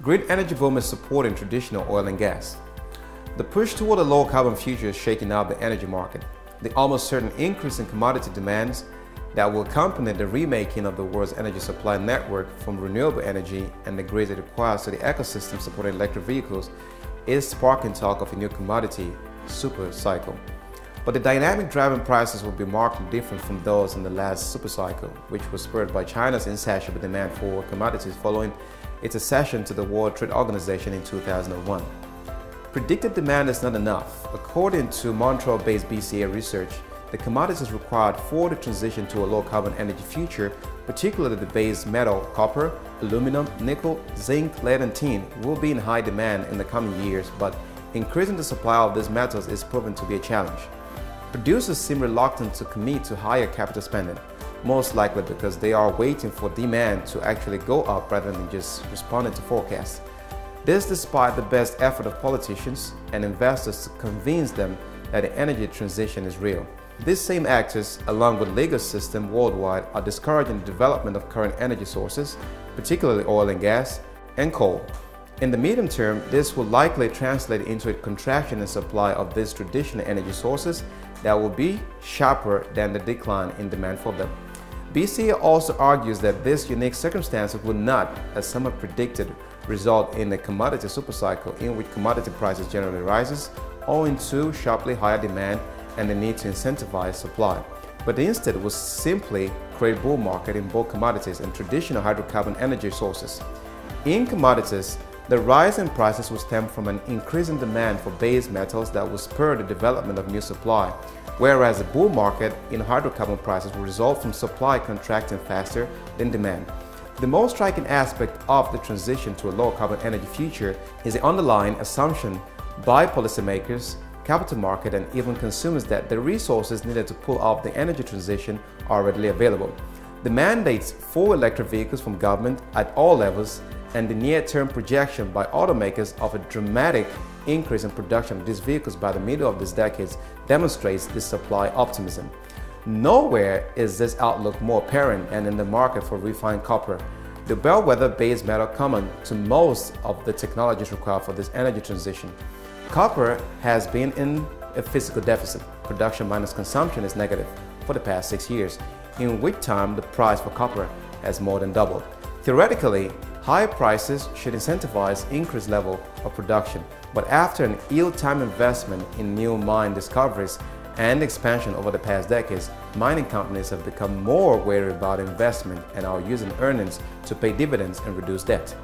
Green energy boom is supporting traditional oil and gas. The push toward a low-carbon future is shaking out the energy market. The almost certain increase in commodity demands that will accompany the remaking of the world's energy supply network from renewable energy and the grids it requires to the ecosystem supporting electric vehicles is sparking talk of a new commodity super cycle. But the dynamic driving prices will be markedly different from those in the last super cycle, which was spurred by China's insatiable demand for commodities following its accession to the World Trade Organization in 2001. Predicted demand is not enough. According to Montreal-based BCA research, the commodities required for the transition to a low-carbon energy future, particularly the base metal copper, aluminum, nickel, zinc, lead, and tin, will be in high demand in the coming years, but increasing the supply of these metals is proven to be a challenge. Producers seem reluctant to commit to higher capital spending, most likely because they are waiting for demand to actually go up rather than just responding to forecasts. This despite the best effort of politicians and investors to convince them that the energy transition is real. These same actors, along with legal systems worldwide, are discouraging the development of current energy sources, particularly oil and gas, and coal. In the medium term, this will likely translate into a contraction in supply of these traditional energy sources that will be sharper than the decline in demand for them. BCA also argues that this unique circumstance will not, as some have predicted, result in a commodity supercycle in which commodity prices generally rises owing to sharply higher demand and the need to incentivize supply, but instead will simply create a bull market in both commodities and traditional hydrocarbon energy sources. In commodities, the rise in prices will stem from an increase in demand for base metals that will spur the development of new supply, whereas the bull market in hydrocarbon prices will result from supply contracting faster than demand. The most striking aspect of the transition to a low-carbon energy future is the underlying assumption by policymakers, capital market, and even consumers that the resources needed to pull off the energy transition are readily available. The mandates for electric vehicles from government at all levels and the near-term projection by automakers of a dramatic increase in production of these vehicles by the middle of this decade demonstrates this supply optimism. Nowhere is this outlook more apparent than in the market for refined copper, the bellwether base metal common to most of the technologies required for this energy transition. Copper has been in a physical deficit. Production minus consumption is negative for the past 6 years, in which time the price for copper has more than doubled. Theoretically, high prices should incentivize increased level of production, but after an ill-timed investment in new mine discoveries and expansion over the past decades, mining companies have become more wary about investment and are using earnings to pay dividends and reduce debt.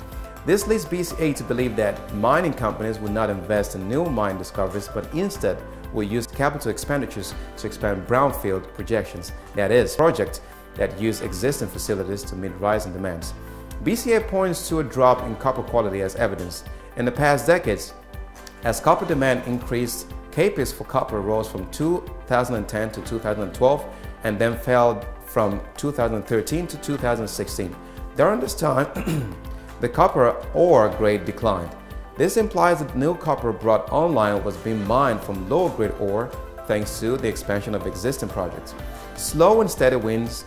This leads BCA to believe that mining companies will not invest in new mine discoveries, but instead will use capital expenditures to expand brownfield projections, that is, projects that use existing facilities to meet rising demands. BCA points to a drop in copper quality as evidence. In the past decades, as copper demand increased, CAPEX for copper rose from 2010 to 2012 and then fell from 2013 to 2016. During this time, the copper ore grade declined. This implies that new copper brought online was being mined from lower grade ore thanks to the expansion of existing projects. Slow and steady wins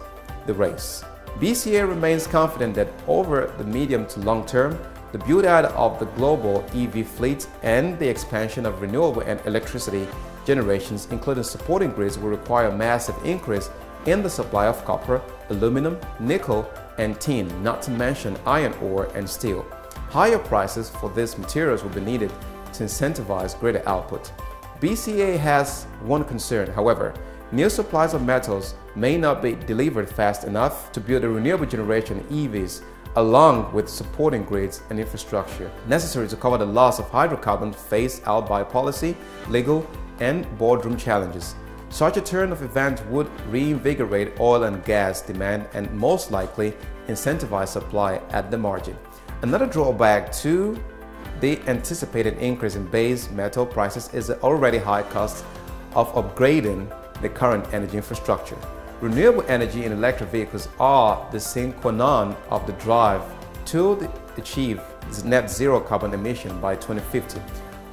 the race. BCA remains confident that over the medium to long term, the build-out of the global EV fleet and the expansion of renewable and electricity generations, including supporting grids, will require a massive increase in the supply of copper, aluminum, nickel, and tin, not to mention iron ore and steel. Higher prices for these materials will be needed to incentivize greater output. BCA has one concern, however. New supplies of metals may not be delivered fast enough to build a renewable generation EVs, along with supporting grids and infrastructure necessary to cover the loss of hydrocarbons faced out by policy, legal, and boardroom challenges. Such a turn of events would reinvigorate oil and gas demand and most likely incentivize supply at the margin. Another drawback to the anticipated increase in base metal prices is the already high cost of upgrading the current energy infrastructure. Renewable energy and electric vehicles are the sine qua non of the drive to achieve net zero carbon emission by 2050.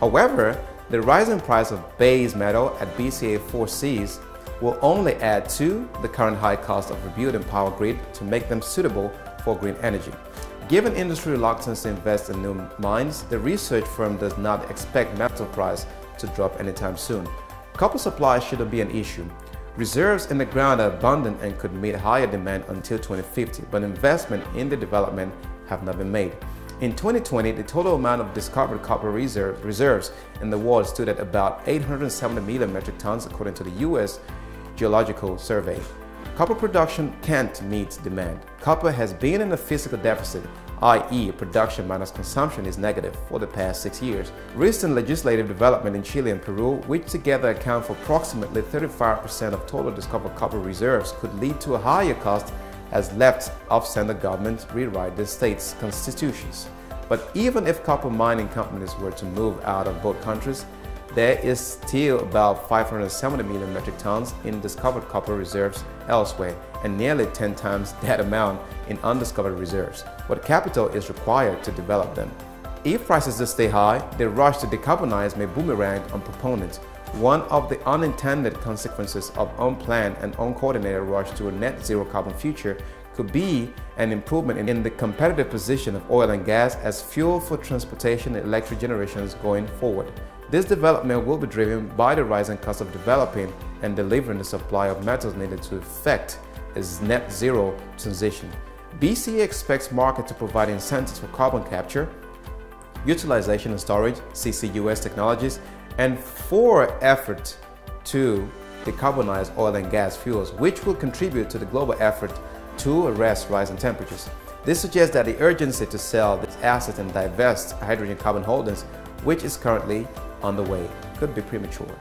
However, the rising price of base metal at BCA foresees will only add to the current high cost of rebuilding power grid to make them suitable for green energy. Given industry reluctance to invest in new mines, the research firm does not expect metal price to drop anytime soon. Copper supply shouldn't be an issue. Reserves in the ground are abundant and could meet higher demand until 2050, but investment in the development have not been made. In 2020, the total amount of discovered copper reserves in the world stood at about 870 million metric tons, according to the U.S. Geological Survey. Copper production can't meet demand. Copper has been in a physical deficit, i.e. production minus consumption is negative for the past 6 years. Recent legislative development in Chile and Peru, which together account for approximately 35% of total discovered copper reserves, could lead to a higher cost as left-of-center governments rewrite the state's constitutions. But even if copper mining companies were to move out of both countries, there is still about 570 million metric tons in discovered copper reserves elsewhere, and nearly 10 times that amount in undiscovered reserves. What capital is required to develop them? If prices just stay high, the rush to decarbonize may boomerang on proponents. One of the unintended consequences of unplanned and uncoordinated rush to a net zero carbon future could be an improvement in the competitive position of oil and gas as fuel for transportation and electric generations going forward. This development will be driven by the rising cost of developing and delivering the supply of metals needed to effect its net zero transition. BCA expects market to provide incentives for carbon capture, utilization and storage, CCUS technologies, and for effort to decarbonize oil and gas fuels, which will contribute to the global effort to arrest rising temperatures. This suggests that the urgency to sell these assets and divest hydrogen carbon holdings, which is currently underway, could be premature.